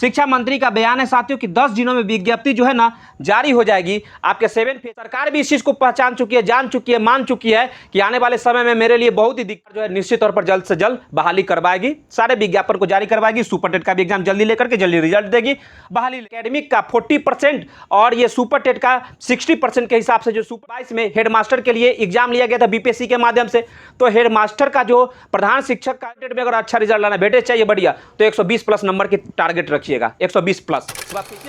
शिक्षा मंत्री का बयान है साथियों कि 10 दिनों में विज्ञप्ति जो है ना जारी हो जाएगी आपके 7 फेज। सरकार भी इस चीज को पहचान चुकी है, जान चुकी है, मान चुकी है कि आने वाले समय में मेरे लिए बहुत ही दिक्कत जो है निश्चित तौर पर जल्द से जल्द बहाली करवाएगी, सारे विज्ञापन को जारी करवाएगी, सुपर टेट का भी एग्जाम जल्दी लेकर के जल्दी रिजल्ट देगी, बहाली एकेडमिक का 40% और ये सुपर टेट का 60% के हिसाब से जो सुपर 22 में हेडमास्टर के लिए एग्जाम लिया गया था बीपीएससी के माध्यम से। तो हेडमास्टर का जो प्रधान शिक्षक का टेट में अगर अच्छा रिजल्ट लाना बेटे चाहिए बढ़िया तो 120 प्लस नंबर की टारगेट रखिएगा, 120 प्लस।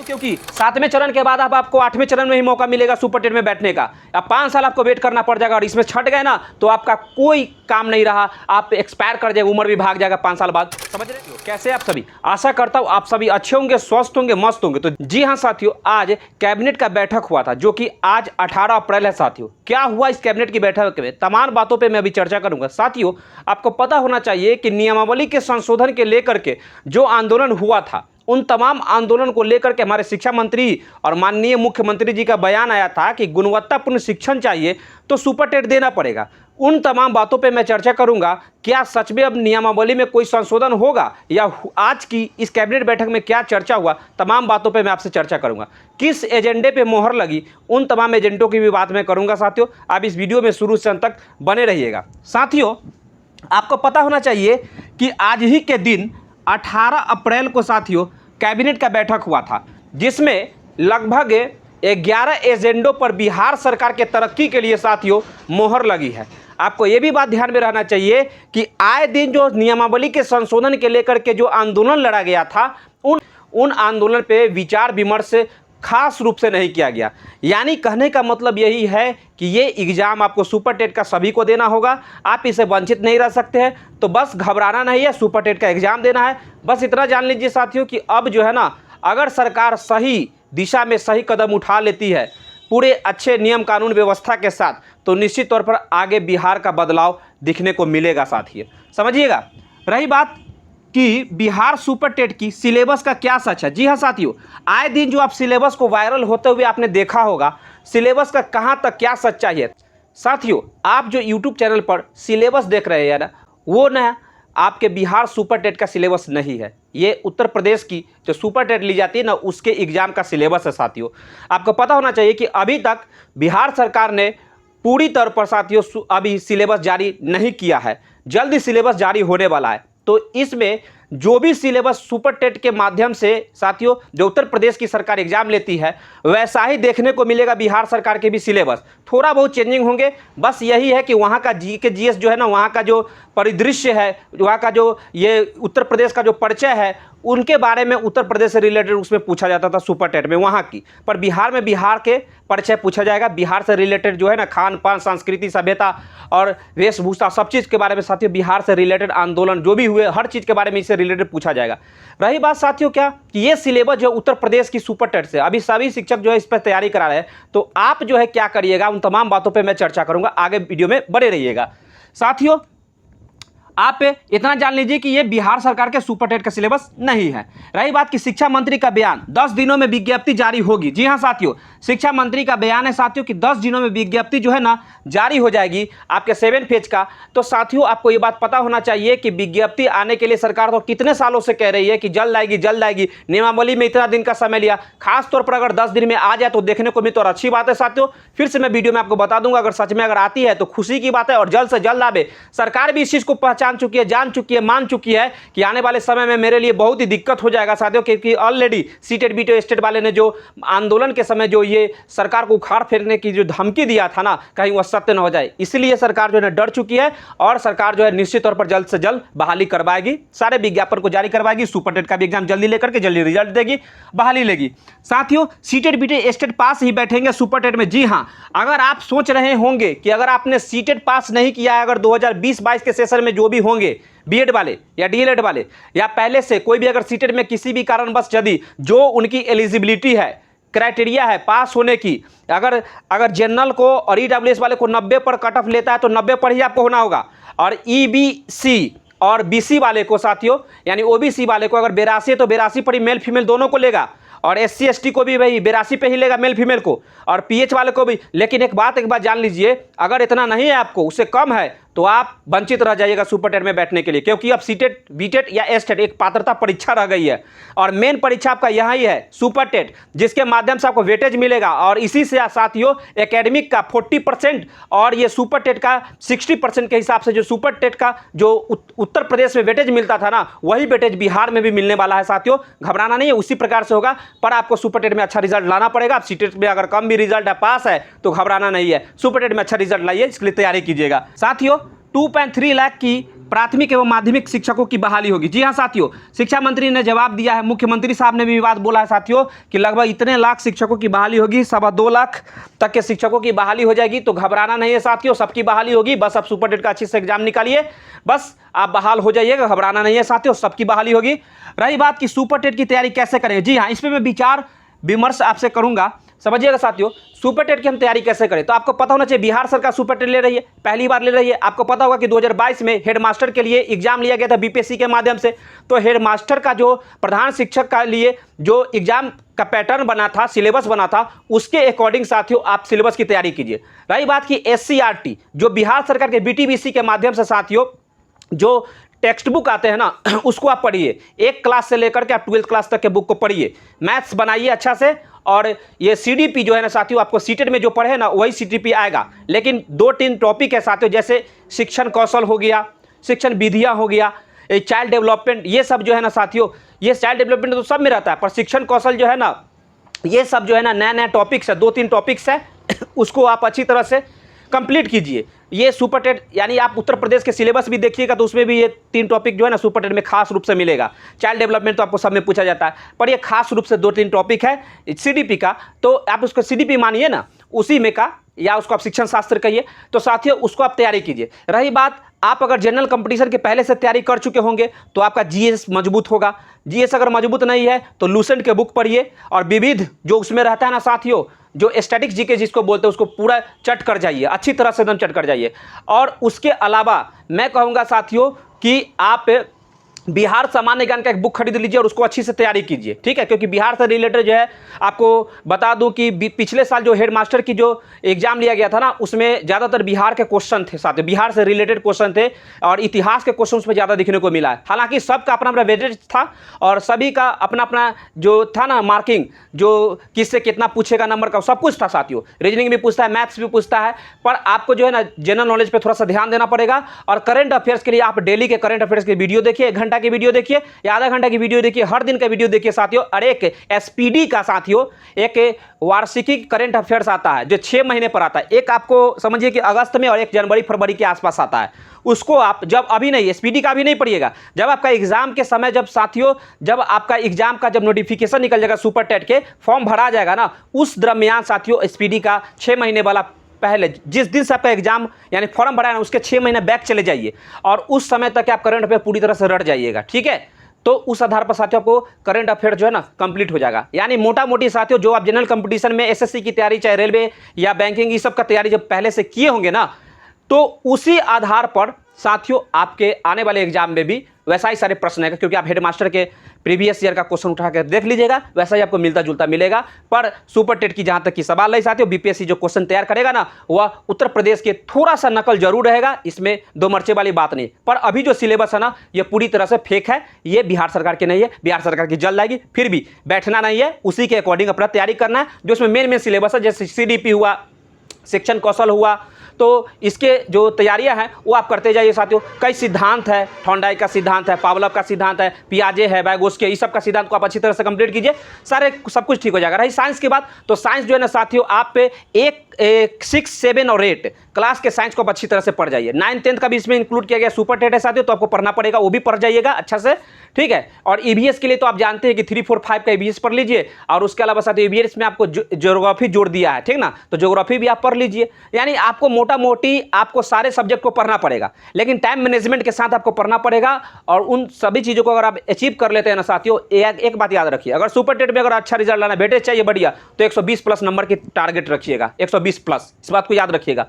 क्योंकि 7वें चरण के बाद अब आपको 8वें चरण में ही मौका मिलेगा सुपर टेट में बैठने का। अब 5 साल आपको वेट करना पड़ जाएगा और इसमें छट गए ना तो आपका कोई काम नहीं रहा, आप एक्सपायर कर जाएगा, उम्र भी भाग जाएगा 5 साल बाद। समझ रहे हो कैसे? आप सभी आशा करता हूं आप सभी अच्छे होंगे, स्वस्थ होंगे, मस्त होंगे। तो जी हाँ साथियों, आज कैबिनेट का बैठक हुआ था जो कि आज 18 अप्रैल है साथियों। क्या हुआ इस कैबिनेट की बैठक में, तमाम बातों पे मैं अभी चर्चा करूंगा। साथियों आपको पता होना चाहिए कि नियमावली के संशोधन के लेकर के जो आंदोलन हुआ था, उन तमाम आंदोलन को लेकर के हमारे शिक्षा मंत्री और माननीय मुख्यमंत्री जी का बयान आया था कि गुणवत्तापूर्ण शिक्षण चाहिए तो सुपर टेट देना पड़ेगा। उन तमाम बातों पे मैं चर्चा करूंगा। क्या सच में अब नियमावली में कोई संशोधन होगा या आज की इस कैबिनेट बैठक में क्या चर्चा हुआ, तमाम बातों पे मैं आपसे चर्चा करूंगा। किस एजेंडे पे मोहर लगी, उन तमाम एजेंडों की भी बात मैं करूंगा साथियों। आप इस वीडियो में शुरू से अंत तक बने रहिएगा। साथियों आपको पता होना चाहिए कि आज ही के दिन 18 अप्रैल को साथियों कैबिनेट का बैठक हुआ था जिसमें लगभग 11 एजेंडों पर बिहार सरकार के तरक्की के लिए साथियों मोहर लगी है। आपको यह भी बात ध्यान में रहना चाहिए कि आए दिन जो नियमावली के संशोधन के लेकर के जो आंदोलन लड़ा गया था उन आंदोलन पे विचार विमर्श खास रूप से नहीं किया गया। यानी कहने का मतलब यही है कि ये एग्ज़ाम आपको सुपर टेट का सभी को देना होगा, आप इसे वंचित नहीं रह सकते हैं। तो बस घबराना नहीं है, सुपर टेट का एग्ज़ाम देना है। बस इतना जान लीजिए साथियों कि अब जो है ना, अगर सरकार सही दिशा में सही कदम उठा लेती है पूरे अच्छे नियम कानून व्यवस्था के साथ, तो निश्चित तौर पर आगे बिहार का बदलाव दिखने को मिलेगा साथियों। समझिएगा। रही बात कि बिहार सुपर टेट की सिलेबस का क्या सच है। जी हाँ साथियों, आए दिन जो आप सिलेबस को वायरल होते हुए आपने देखा होगा, सिलेबस का कहाँ तक क्या सच्चाई है। साथियों आप जो यूट्यूब चैनल पर सिलेबस देख रहे हैं ना, वो ना आपके बिहार सुपर टेट का सिलेबस नहीं है, ये उत्तर प्रदेश की जो सुपर टेट ली जाती है ना उसके एग्जाम का सिलेबस है साथियों। आपको पता होना चाहिए कि अभी तक बिहार सरकार ने पूरी तौर पर साथियों अभी सिलेबस जारी नहीं किया है, जल्दी सिलेबस जारी होने वाला है। तो इसमें जो भी सिलेबस सुपर टेट के माध्यम से साथियों जो उत्तर प्रदेश की सरकार एग्जाम लेती है वैसा ही देखने को मिलेगा बिहार सरकार के भी सिलेबस। थोड़ा बहुत चेंजिंग होंगे, बस यही है कि वहाँ का जी के जीएस जो है ना, वहाँ का जो परिदृश्य है, वहाँ का जो ये उत्तर प्रदेश का जो परिचय है उनके बारे में उत्तर प्रदेश से रिलेटेड उसमें पूछा जाता था सुपर टेट में वहाँ की। पर बिहार में बिहार के परिचय पूछा जाएगा, बिहार से रिलेटेड जो है ना खान पान, संस्कृति, सभ्यता और वेशभूषा सब चीज़ के बारे में साथियों बिहार से रिलेटेड आंदोलन जो भी हुए हर चीज़ के बारे में इससे रिलेटेड पूछा जाएगा। रही बात साथियों क्या कि ये सिलेबस जो उत्तर प्रदेश की सुपर टेट से अभी सभी शिक्षक जो है इस पर तैयारी करा रहे हैं, तो आप जो है क्या करिएगा उन तमाम बातों पर मैं चर्चा करूँगा, आगे वीडियो में बने रहिएगा। साथियों आप इतना जान लीजिए कि ये बिहार सरकार के सुपर टेट का सिलेबस नहीं है। रही बात कि शिक्षा मंत्री का बयान 10 दिनों में विज्ञप्ति जारी होगी। जी हाँ साथियों, शिक्षा मंत्री का बयान है साथियों कि 10 दिनों में विज्ञप्ति जो है ना जारी हो जाएगी आपके 7 फेज का। तो साथियों आपको ये बात पता होना चाहिए कि विज्ञप्ति आने के लिए सरकार तो कितने सालों से कह रही है कि जल्द आएगी जल्द आएगी, नियमावली में इतना दिन का समय लिया, खासतौर पर अगर 10 दिन में आ जाए तो देखने को मिले तो अच्छी बात है साथियों। फिर से मैं वीडियो में आपको बता दूंगा, अगर सच में अगर आती है तो खुशी की बात है और जल्द से जल्द आवे। सरकार भी इस चीज़ को पहचान चुकी है, जान चुकी है, मान चुकी है कि आने वाले समय में मेरे लिए बहुत ही दिक्कत हो जाएगा साथियों, क्योंकि ऑलरेडी सीटेट बीटेट स्टेट वाले ने जो आंदोलन के समय जो ये सरकार को उखाड़ फेंकने की जो धमकी दिया था ना, कहीं वह सत्य न हो जाए, इसलिए सरकार जो है डर चुकी है और सरकार जो है निश्चित तौर पर जल्द से जल्द बहाली करवाएगी, सारे विज्ञापन को जारी करवाएगी, सुपर टेट का भी एग्जाम जल्दी लेकर के जल्दी रिजल्ट देगी, बहाली लेगी। साथियों सीटेट बीटेट स्टेट पास ही बैठेंगे सुपर टेट में। जी हाँ, अगर आप सोच रहे होंगे कि अगर आपने सीटेट पास नहीं किया है, अगर 2020-22 के सेशन में जो भी होंगे बीएड वाले या डीएलएड वाले या पहले से कोई भी अगर सीटेट में किसी भी कारणवश यदि जो उनकी एलिजिबिलिटी है, क्राइटेरिया है पास होने की, अगर जनरल को और ईडब्ल्यूएस वाले को 90 पर कट ऑफ लेता है तो 90 पर ही आपको होना होगा, और ईबीसी और बीसी वाले को साथियों यानी ओबीसी वाले को अगर 82 तो 82 पर ही मेल फीमेल दोनों को लेगा, और एससी एसटी को भी भाई 82 पे ही लेगा मेल फीमेल को, और पीएच वाले को भी। लेकिन एक बात जान लीजिए, अगर इतना नहीं है आपको, उससे कम है तो आप वंचित रह जाइएगा सुपर टेट में बैठने के लिए, क्योंकि अब सीटेट, बीटेट या एसटेट एक पात्रता परीक्षा रह गई है और मेन परीक्षा आपका यहाँ ही है सुपर टेट, जिसके माध्यम से आपको वेटेज मिलेगा। और इसी से साथियों एकेडमिक का 40% और ये सुपर टेट का 60% के हिसाब से जो सुपर टेट का जो उत्तर प्रदेश में वेटेज मिलता था ना, वही वेटेज बिहार में भी मिलने वाला है साथियों। घबराना नहीं है, उसी प्रकार से होगा, पर आपको सुपर टेट में अच्छा रिजल्ट लाना पड़ेगा। आप सीटेट में अगर कम भी रिजल्ट है, पास है, तो घबराना नहीं है, सुपर टेट में अच्छा रिजल्ट लाइए, इसके लिए तैयारी कीजिएगा। साथियों 2.3 लाख की प्राथमिक एवं माध्यमिक शिक्षकों की बहाली होगी। जी हाँ साथियों, शिक्षा मंत्री ने जवाब दिया है, मुख्यमंत्री साहब ने भी बात बोला है साथियों कि लगभग इतने लाख शिक्षकों की बहाली होगी, 2.25 लाख तक के शिक्षकों की बहाली हो जाएगी। तो घबराना नहीं है साथियों, सबकी बहाली होगी, बस आप सुपर टेट का अच्छे से एग्जाम निकालिए, बस आप बहाल हो जाइएगा, घबराना नहीं है साथियों, सबकी बहाली होगी। रही बात कि सुपर टेट की तैयारी कैसे करें, जी हाँ, इस पर मैं विचार विमर्श आपसे करूंगा। समझिएगा साथियों, सुपर टेट की हम तैयारी कैसे करें, तो आपको पता होना चाहिए बिहार सरकार सुपर टेट ले रही है, पहली बार ले रही है। आपको पता होगा कि 2022 में हेडमास्टर के लिए एग्जाम लिया गया था बीपीएससी के माध्यम से। तो हेडमास्टर का जो प्रधान शिक्षक का लिए जो एग्जाम का पैटर्न बना था, सिलेबस बना था, उसके अकॉर्डिंग साथियों आप सिलेबस की तैयारी कीजिए। रही बात की SCRT जो बिहार सरकार के BTBC के माध्यम से साथियों जो टेक्स्ट बुक आते हैं ना, उसको आप पढ़िए, 1 क्लास से लेकर के आप 12th क्लास तक के बुक को पढ़िए, मैथ्स बनाइए अच्छा से। और ये CDP जो है ना साथियों, आपको सीटेट में जो पढ़े ना वही CDP आएगा, लेकिन 2-3 टॉपिक है साथियों, जैसे शिक्षण कौशल हो गया, शिक्षण विधियाँ हो गया, चाइल्ड डेवलपमेंट, ये सब जो है ना साथियों, ये चाइल्ड डेवलपमेंट तो सब में रहता है, पर शिक्षण कौशल जो है ना, ये सब जो है ना नया नया टॉपिक्स है, 2-3 टॉपिक्स है, उसको आप अच्छी तरह से कंप्लीट कीजिए। ये सुपर टेट यानी आप उत्तर प्रदेश के सिलेबस भी देखिएगा तो उसमें भी ये 3 टॉपिक जो है ना सुपर टेट में खास रूप से मिलेगा। चाइल्ड डेवलपमेंट तो आपको सब में पूछा जाता है, पर ये खास रूप से 2-3 टॉपिक है CDP का, तो आप उसको CDP मानिए ना, उसी में का, या उसको आप शिक्षण शास्त्र कहिए। तो साथियों उसको आप तैयारी कीजिए। रही बात, आप अगर जनरल कंपटीशन के पहले से तैयारी कर चुके होंगे तो आपका GS मजबूत होगा। GS अगर मजबूत नहीं है तो लूसेंट के बुक पढ़िए, और विविध जो उसमें रहता है ना साथियों, जो स्टैटिक जीके जिसको बोलते हैं, उसको पूरा चट कर जाइए, अच्छी तरह से एकदम चट कर जाइए। और उसके अलावा मैं कहूँगा साथियों कि आप बिहार सामान्य ज्ञान का एक बुक खरीद लीजिए और उसको अच्छी से तैयारी कीजिए, ठीक है, क्योंकि बिहार से रिलेटेड जो है, आपको बता दूं कि पिछले साल जो हेडमास्टर की जो एग्जाम लिया गया था ना, उसमें ज़्यादातर बिहार के क्वेश्चन थे साथियों, बिहार से रिलेटेड क्वेश्चन थे, और इतिहास के क्वेश्चन उसमें ज़्यादा दिखने को मिला है। हालांकि सबका अपना अपना वेटेज था और सभी का अपना अपना जो था ना मार्किंग, जो किससे कितना पूछेगा नंबर का, सब कुछ था साथियों। रीजनिंग भी पूछता है, मैथ्स भी पूछता है, पर आपको जो है ना जनरल नॉलेज पर थोड़ा सा ध्यान देना पड़ेगा। और करंट अफेयर्स के लिए आप डेली के करंट अफेयर्स की वीडियो देखिए, 1 घंटा की वीडियो देखिए या आधा घंटा की वीडियो देखिए, हर दिन का वीडियो देखिए साथियों। और एक SPD का साथियों एक वार्षिकी करंट अफेयर्स आता है जो 6 महीने पर आता है, एक आपको समझिए कि अगस्त में और एक जनवरी फरवरी के आसपास आता है। उसको आप जब अभी नहीं, SPD का अभी नहीं पढ़िएगा, जब आपका एग्जाम के समय, जब साथियों जब आपका एग्जाम का जब नोटिफिकेशन निकल जाएगा, सुपर टेट के फॉर्म भरा जाएगा ना, उस दरमियान साथियों SPD का 6 महीने वाला पहले जिस दिन से आपका एग्जाम यानी फॉर्म भरा है ना, उसके 6 महीने बैक चले जाइए और उस समय तक आप करंट अफेयर पूरी तरह से रट जाइएगा, ठीक है। तो उस आधार पर साथियों आपको करंट अफेयर जो है ना कंप्लीट हो जाएगा। यानी मोटा मोटी साथियों जो आप जनरल कंपटीशन में SSC की तैयारी, चाहे रेलवे या बैंकिंग, ये सब का तैयारी जब पहले से किए होंगे ना, तो उसी आधार पर साथियों आपके आने वाले एग्जाम में भी वैसा ही सारे प्रश्न आएगा, क्योंकि आप हेडमास्टर के प्रीवियस ईयर का क्वेश्चन उठा कर देख लीजिएगा, वैसा ही आपको मिलता जुलता मिलेगा। पर सुपर टेट की जहां तक की सवाल है साथियों, BPSC जो क्वेश्चन तैयार करेगा ना, वह उत्तर प्रदेश के थोड़ा सा नकल जरूर रहेगा, इसमें 2 मर्चे वाली बात नहीं। पर अभी जो सिलेबस है ना, ये पूरी तरह से फेक है, ये बिहार सरकार की नहीं है, बिहार सरकार की जल्द आएगी। फिर भी बैठना नहीं है, उसी के अकॉर्डिंग अपना तैयारी करना है। जो उसमें मेन सिलेबस है, जैसे CDP हुआ, शिक्षण कौशल हुआ, तो इसके जो तैयारियां हैं वो आप करते जाइए साथियों। कई सिद्धांत है, थॉर्नडाइक का सिद्धांत है, पावलोव का सिद्धांत है, पियाजे है, वाइगोत्स्की, इस सब का सिद्धांत को आप अच्छी तरह से कंप्लीट कीजिए, सारे सब कुछ ठीक हो जाएगा। रही साइंस की बात, तो साइंस जो है ना साथियों, आप 6, 7 और 8 क्लास के साइंस को आप अच्छी तरह से पढ़ जाइए। 9, 10 का भी इसमें इंक्लूड किया गया, सुपर टेट है साथियों, तो आपको पढ़ना पड़ेगा, वो भी पढ़ जाइएगा अच्छा से, ठीक है। और EVS के लिए तो आप जानते हैं कि 3, 4, 5 का EVS पढ़ लीजिए, और उसके अलावा साथियों EVS में आपको ज्योग्राफी जोड़ दिया है, ठीक ना, तो ज्योग्राफी भी आप पढ़ लीजिए। यानी आपको मोटा मोटी आपको सारे सब्जेक्ट को पढ़ना पड़ेगा, लेकिन टाइम मैनेजमेंट के साथ आपको पढ़ना पड़ेगा। और उन सभी चीज़ों को अगर आप अचीव कर लेते हैं ना साथियों, एक बात याद रखिए, अगर सुपर टेट में अगर अच्छा रिजल्ट लाना, वेटेज चाहिए बढ़िया, तो 120+ नंबर की टारगेट रखिएगा, 120+, इस बात को याद रखिएगा।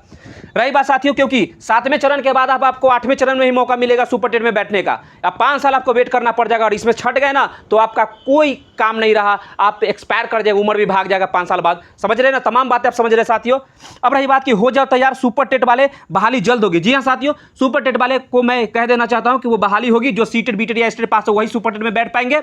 रही बात साथियों, क्योंकि 7वें चरण के बाद आपको 8वें चरण में ही मौका मिलेगा सुपर टेट में बैठने का। अब 5 साल आपको वेट करना पड़ जाएगा, और इसमें छट गए ना तो आपका कोई काम नहीं रहा, आप एक्सपायर कर जाएगा, उम्र भी भाग जाएगा 5 साल बाद। समझ रहे ना, तमाम बातें आप समझ रहे साथियों। अब रही बात कि हो जाओ तैयार सुपर टेट वाले बहाली जल्द होगी। जी हाँ साथियों, सुपर टेट वाले को मैं कह देना चाहता हूं कि वो बहाली होगी। जो सीटेड बीटेड या स्टेट पास हो वही सुपर टेट में बैठ पाएंगे।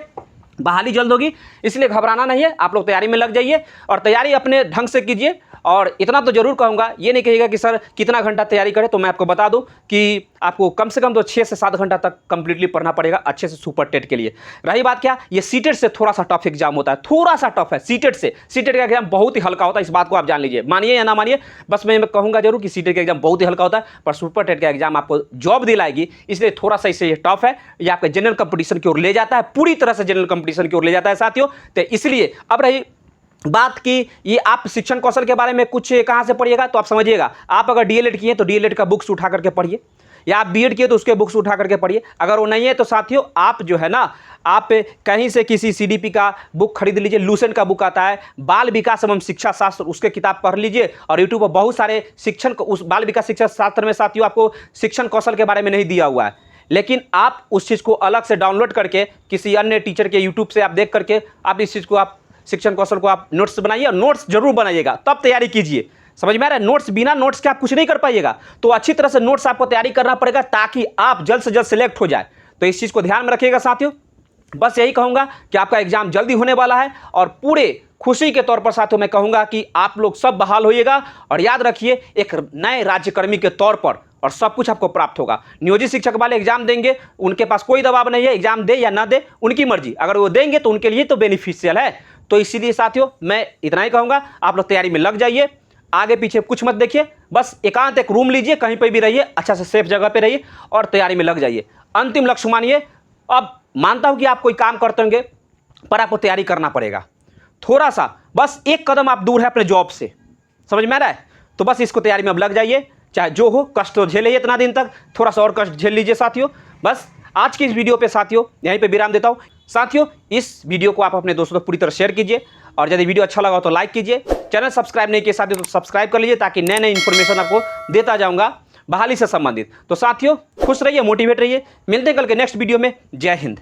बहाली जल्द होगी, इसलिए घबराना नहीं है। आप लोग तैयारी में लग जाइए और तैयारी अपने ढंग से कीजिए। और इतना तो जरूर कहूँगा, ये नहीं कहिएगा कि सर कितना घंटा तैयारी करें, तो मैं आपको बता दूं कि आपको कम से कम तो 6 से 7 घंटा तक कंप्लीटली पढ़ना पड़ेगा अच्छे से सुपर टेट के लिए। रही बात क्या, ये सीटेट से थोड़ा सा टफ एग्जाम होता है, थोड़ा सा टफ है सीटेट से। सीटेट का एग्जाम बहुत ही हल्का होता है, इस बात को आप जान लीजिए, मानिए या ना मानिए, बस मैं कहूँगा जरूर कि सीटेट का एग्जाम बहुत ही हल्का होता है। पर सुपर टेट का एग्जाम आपको जॉब दिलाएगी, इसलिए थोड़ा सा इससे टफ है। ये आपके जनरल कंपटीशन की ओर ले जाता है, पूरी तरह से जनरल कंपटीशन की ओर ले जाता है साथियों। तो इसलिए अब रही बात की ये आप शिक्षण कौशल के बारे में कुछ कहां से पढ़िएगा, तो आप समझिएगा, आप अगर डीएलएड किए तो डीएलएड का बुक्स उठा करके पढ़िए, या आप बीएड किए तो उसके बुक्स उठा करके पढ़िए। अगर वो नहीं है तो साथियों आप जो है ना, आप कहीं से किसी सीडीपी का बुक खरीद लीजिए। लूसेंट का बुक आता है, बाल विकास एवं शिक्षा शास्त्र, उसके किताब पढ़ लीजिए। और यूट्यूब पर बहुत सारे शिक्षण, उस बाल विकास शिक्षा शास्त्र में साथियों आपको शिक्षण कौशल के बारे में नहीं दिया हुआ है, लेकिन आप उस चीज़ को अलग से डाउनलोड करके किसी अन्य टीचर के यूट्यूब से आप देख करके आप इस चीज़ को, आप शिक्षण कौशल को आप नोट्स बनाइए। और नोट्स जरूर बनाइएगा, तब तैयारी कीजिए। समझ में आ रहा है, नोट्स, बिना नोट्स के आप कुछ नहीं कर पाइएगा। तो अच्छी तरह से नोट्स आपको तैयारी करना पड़ेगा ताकि आप जल्द से जल्द सिलेक्ट हो जाए। तो इस चीज़ को ध्यान में रखिएगा साथियों। बस यही कहूँगा कि आपका एग्जाम जल्दी होने वाला है, और पूरे खुशी के तौर पर साथियों मैं कहूँगा कि आप लोग सब बहाल होइएगा। और याद रखिए, एक नए राज्यकर्मी के तौर पर और सब कुछ आपको प्राप्त होगा। नियोजित शिक्षक वाले एग्जाम देंगे, उनके पास कोई दबाव नहीं है, एग्जाम दे या ना दे उनकी मर्जी। अगर वो देंगे तो उनके लिए तो बेनिफिशियल है। तो इसीलिए साथियों मैं इतना ही कहूँगा, आप लोग तैयारी में लग जाइए, आगे पीछे कुछ मत देखिए, बस एकांत एक रूम लीजिए, कहीं पर भी रहिए, अच्छा से सेफ जगह पे रहिए और तैयारी में लग जाइए। अंतिम लक्ष्य मानिए, अब मानता हूँ कि आप कोई काम करते होंगे, पर आपको तैयारी करना पड़ेगा थोड़ा सा, बस एक कदम आप दूर है अपने जॉब से। समझ में आ रहा है, तो बस इसको तैयारी में अब लग जाइए, चाहे जो हो, कष्ट तो झेलिए इतना दिन तक, थोड़ा सा और कष्ट झेल लीजिए साथियों। बस आज की इस वीडियो पे साथियों यहीं पे विराम देता हूँ। साथियों इस वीडियो को आप अपने दोस्तों को पूरी तरह शेयर कीजिए, और यदि वीडियो अच्छा लगा तो लाइक कीजिए। चैनल सब्सक्राइब नहीं किए साथियों तो सब्सक्राइब कर लीजिए, ताकि नए नए इन्फॉर्मेशन आपको देता जाऊँगा बहाली से संबंधित। तो साथियों खुश रहिए, मोटिवेट रहिए, मिलते हैं कल के नेक्स्ट वीडियो में। जय हिंद।